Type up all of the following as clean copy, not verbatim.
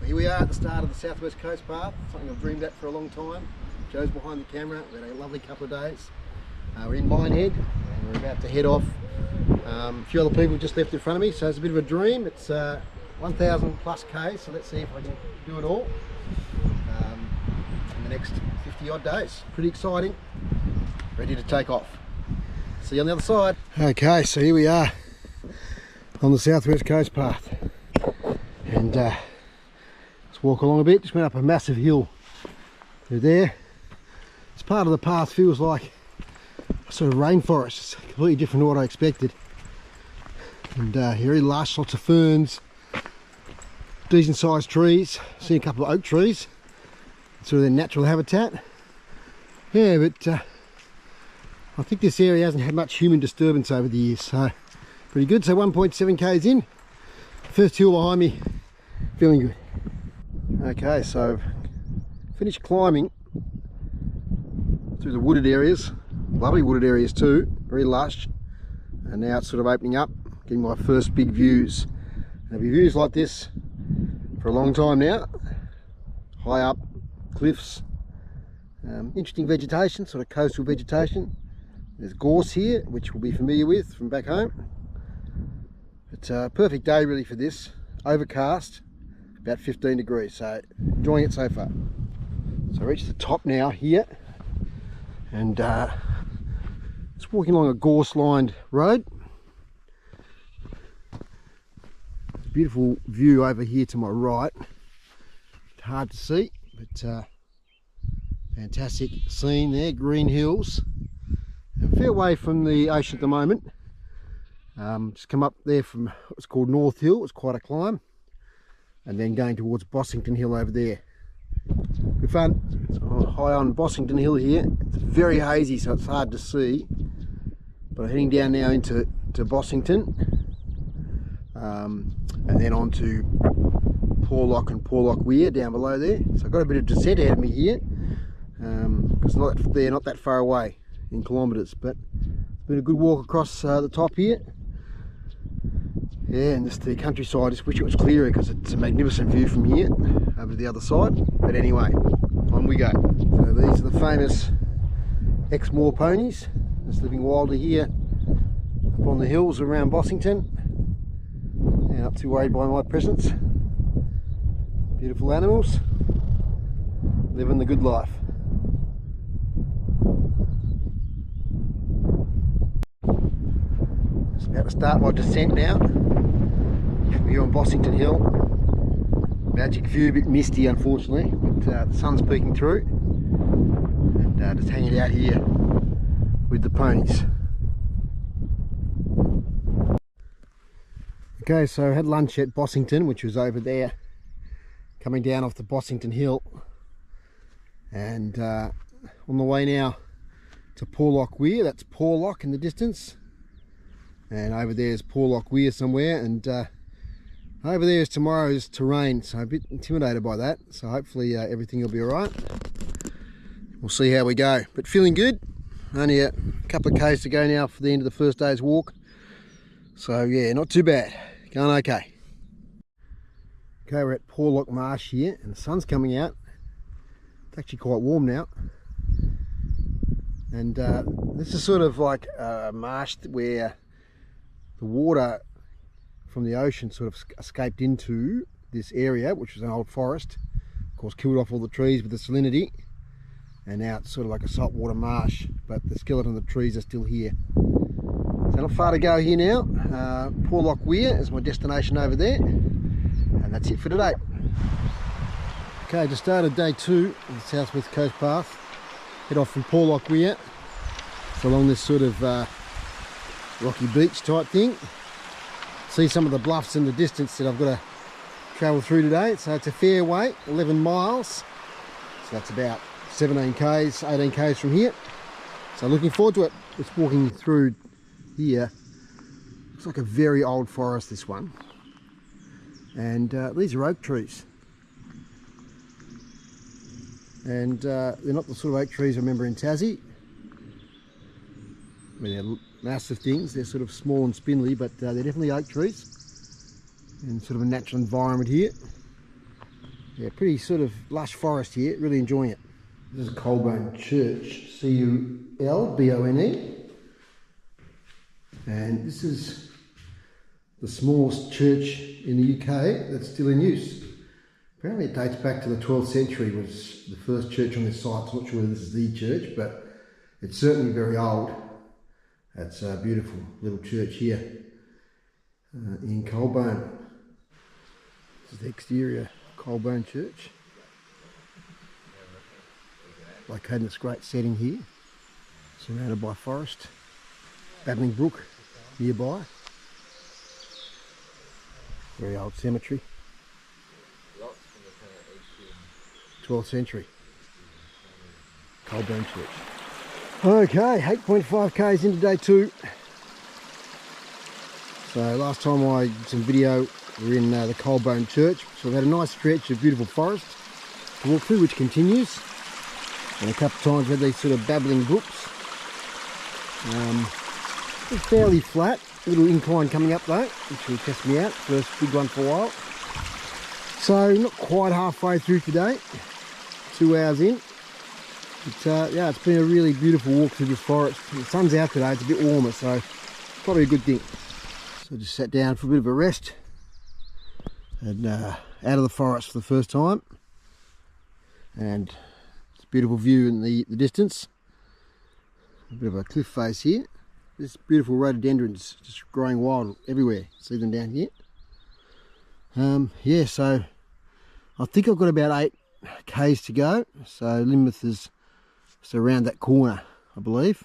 Here we are at the start of the Southwest Coast Path, something I've dreamed about for a long time. Joe's behind the camera. We've had a lovely couple of days. We're in Minehead and we're about to head off. A few other people just left in front of me, so it's a bit of a dream. It's 1,000 plus K, so let's see if I can do it all in the next 50 odd days. Pretty exciting. Ready to take off. See you on the other side. Okay, so here we are on the Southwest Coast Path. And let's walk along a bit. Just went up a massive hill through there. This part of the path feels like a sort of rainforest. It's completely different to what I expected. And very lush, lots of ferns, decent sized trees. Seen a couple of oak trees, sort of their natural habitat. Yeah, but I think this area hasn't had much human disturbance over the years, so pretty good. So 1.7 k's in, first hill behind me, feeling good. Okay, so finished climbing through the wooded areas, lovely wooded areas too, very lush, and now it's sort of opening up, getting my first big views. There'll be views like this for a long time now, high up cliffs, interesting vegetation, sort of coastal vegetation. There's gorse here, which we'll be familiar with from back home. It's a perfect day really for this. Overcast, about 15 degrees, so enjoying it so far. So I reached the top now here, and just walking along a gorse-lined road. Beautiful view over here to my right. It's hard to see, but fantastic scene there, green hills. A fair way from the ocean at the moment. Just come up there from what's called North Hill. It's quite a climb, and then going towards Bossington Hill over there. Good fun. So high on Bossington Hill here. It's very hazy, so it's hard to see. But I'm heading down now into Bossington, and then on to Porlock and Porlock Weir down below there. So I've got a bit of descent ahead of me here, because they're not that far away in kilometres, but it's been a good walk across the top here. Yeah, and just the countryside, just wish it was clearer because it's a magnificent view from here over to the other side. But anyway, on we go. So these are the famous Exmoor ponies, just living wilder here up on the hills around Bossington. Yeah, not too worried by my presence. Beautiful animals, living the good life. About to start my descent now. Here on Bossington Hill. Magic view, a bit misty unfortunately, but the sun's peeking through. And just hanging out here with the ponies. Okay, so I had lunch at Bossington, which was over there, coming down off the Bossington Hill. And on the way now to Porlock Weir. That's Porlock in the distance. And over there is Porlock Weir somewhere, and over there is tomorrow's terrain, so I'm a bit intimidated by that, so hopefully everything will be alright. We'll see how we go, but feeling good. Only a couple of k's to go now for the end of the first day's walk, so yeah, not too bad, going okay. Okay, we're at Porlock Marsh here, and the sun's coming out. It's actually quite warm now, and this is sort of like a marsh where the water from the ocean sort of escaped into this area, which was an old forest. Of course, killed off all the trees with the salinity, and now it's sort of like a saltwater marsh, but the skeleton of the trees are still here. So not far to go here now. Porlock Weir is my destination over there, and that's it for today. Okay, just started day 2 of the Southwest Coast Path. Head off from Porlock Weir. It's along this sort of rocky beach type thing. See some of the bluffs in the distance that I've got to travel through today. So it's a fair way, 11 miles. So that's about 17 k's, 18 k's from here. So looking forward to it. Just walking through here. Looks like a very old forest, this one. And these are oak trees. And they're not the sort of oak trees I remember in Tassie. I mean, they're massive things. They're sort of small and spindly, but they're definitely oak trees in sort of a natural environment here. Yeah, pretty sort of lush forest here, really enjoying it. This is Colbone Church, C-U-L-B-O-N-E. And this is the smallest church in the UK that's still in use. Apparently it dates back to the 12th century, was the first church on this site. I'm not sure whether this is the church, but it's certainly very old. That's a beautiful little church here in Colbone. This is the exterior Colbone Church. Located in this great setting here, surrounded by forest, babbling brook nearby. Very old cemetery. 12th century. Colbone Church. Okay, 8.5 k's into day 2. So last time I did some video, we were in the Colbone Church. So we've had a nice stretch of beautiful forest to walk through, which continues. And a couple of times we had these sort of babbling brooks. It's fairly flat, a little incline coming up though, which will test me out. First big one for a while. So not quite halfway through today, 2 hours in. But yeah, it's been a really beautiful walk through this forest. The sun's out today, it's a bit warmer, so probably a good thing. So I just sat down for a bit of a rest and out of the forest for the first time. And it's a beautiful view in the distance. A bit of a cliff face here. This beautiful rhododendrons just growing wild everywhere. See them down here. Yeah, so I think I've got about 8 k's to go. So Lynmouth is around that corner, I believe.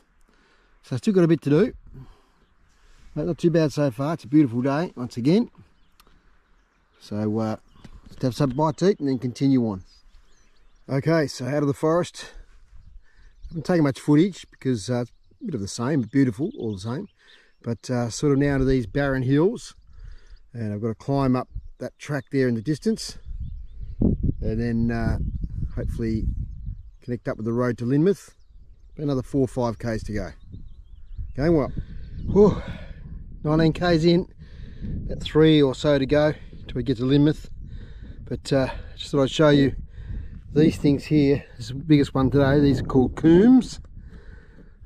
So I've still got a bit to do. But not too bad so far. It's a beautiful day once again. So let's have some bite to eat and then continue on. Okay, so out of the forest. I haven't taken much footage because it's a bit of the same, but beautiful all the same. But sort of now to these barren hills, and I've got to climb up that track there in the distance, and then hopefully connect up with the road to Lynmouth. Another 4 or 5 k's to go. Going well. Whew. 19 k's in, about 3 or so to go till we get to Lynmouth. But just thought I'd show you these things here. This is the biggest one today. These are called coombs.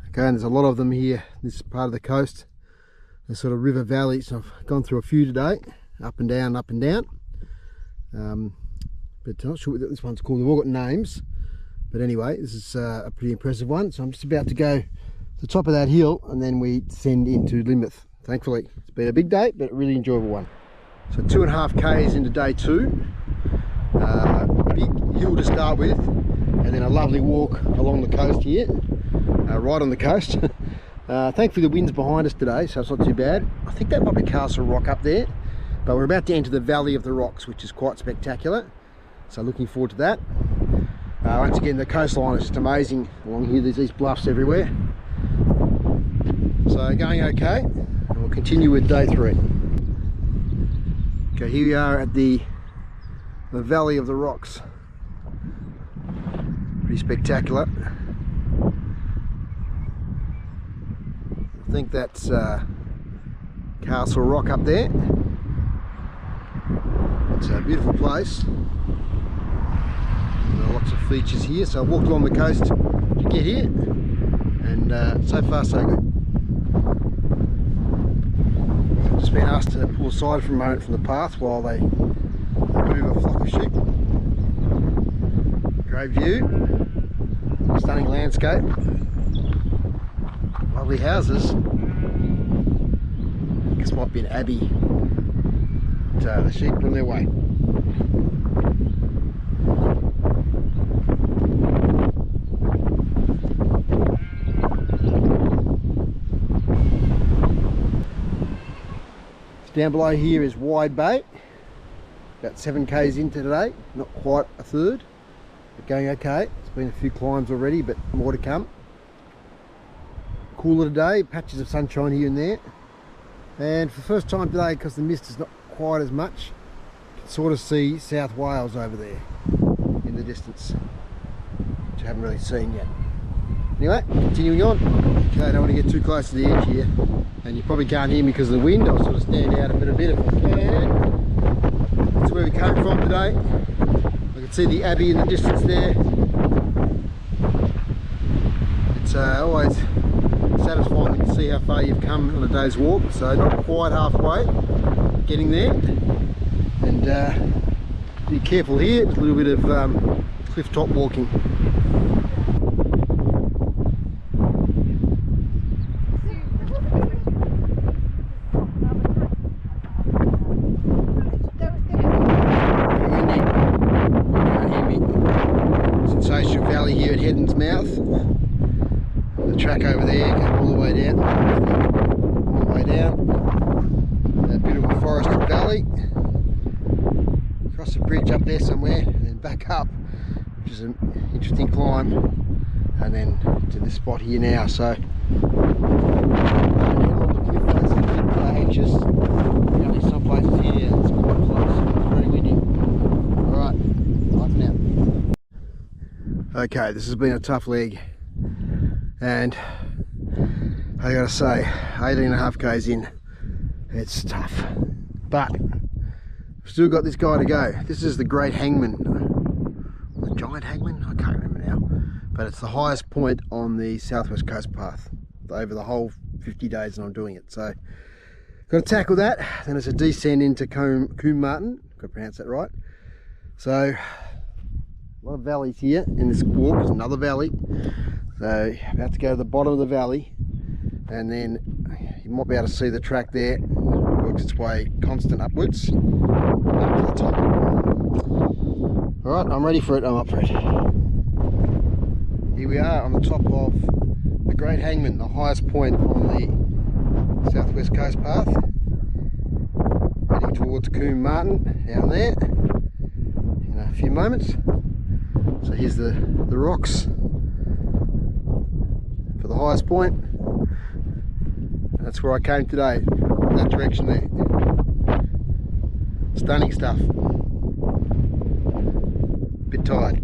Okay, and there's a lot of them here, this part of the coast. They're sort of river valleys. I've gone through a few today, up and down, up and down. But I'm not sure what this one's called. They've all got names. But anyway, this is a pretty impressive one. So I'm just about to go to the top of that hill and then we descend into Lynmouth. Thankfully, it's been a big day, but a really enjoyable one. So 2.5 k's into day 2. Big hill to start with, and then a lovely walk along the coast here, right on the coast. Thankfully the wind's behind us today, so it's not too bad. I think that might be Castle Rock up there, but we're about to enter the Valley of the Rocks, which is quite spectacular. So looking forward to that. Once again, the coastline is just amazing along here. There's these bluffs everywhere. So going okay, and we'll continue with day 3. Okay, here we are at the Valley of the Rocks. Pretty spectacular. I think that's Castle Rock up there. It's a beautiful place. There are lots of features here. So I walked along the coast to get here, and so far so good. I've just been asked to pull aside for a moment from the path while they move a flock of sheep. Great view, stunning landscape, lovely houses. This might be an abbey. But, the sheep are on their way. Down below here is Wide Bay, about 7 k's into today, not quite a third, but going okay. It's been a few climbs already, but more to come. Cooler today, patches of sunshine here and there, and for the first time today, because the mist is not quite as much, you can sort of see South Wales over there in the distance, which I haven't really seen yet. Anyway, continuing on. Okay, I don't want to get too close to the edge here, and you probably can't hear me because of the wind. I'll sort of stand out a bit if I can. That's where we came from today. I can see the Abbey in the distance there. It's always satisfying to see how far you've come on a day's walk, so not quite halfway, getting there. And be careful here, there's a little bit of cliff top walking. Valley here at Heddon's Mouth. The track over there goes all the way down. All the way down. That beautiful forested valley. Across the bridge up there somewhere, and then back up, which is an interesting climb. And then to this spot here now. So along the cliff face, some big edges. Only some places here it's quite close. It's very windy. Alright, bye for now. Okay, this has been a tough leg, and I gotta say, 18.5 k's in, it's tough, but we've still got this guy to go. This is the Great Hangman, the Giant Hangman, I can't remember now, but it's the highest point on the Southwest Coast Path over the whole 50 days that I'm doing it. So got to tackle that. Then it's a descent into Combe Martin, got to pronounce that right. So a lot of valleys here in this walk. There's another valley, so about to go to the bottom of the valley, and then you might be able to see the track there. It works its way constant upwards up to the top. Alright, I'm ready for it, I'm up for it. Here we are on the top of the Great Hangman, the highest point on the Southwest Coast Path, heading towards Combe Martin down there in a few moments. So here's the rocks for the highest point. And that's where I came today, in that direction there. Stunning stuff. Bit tired.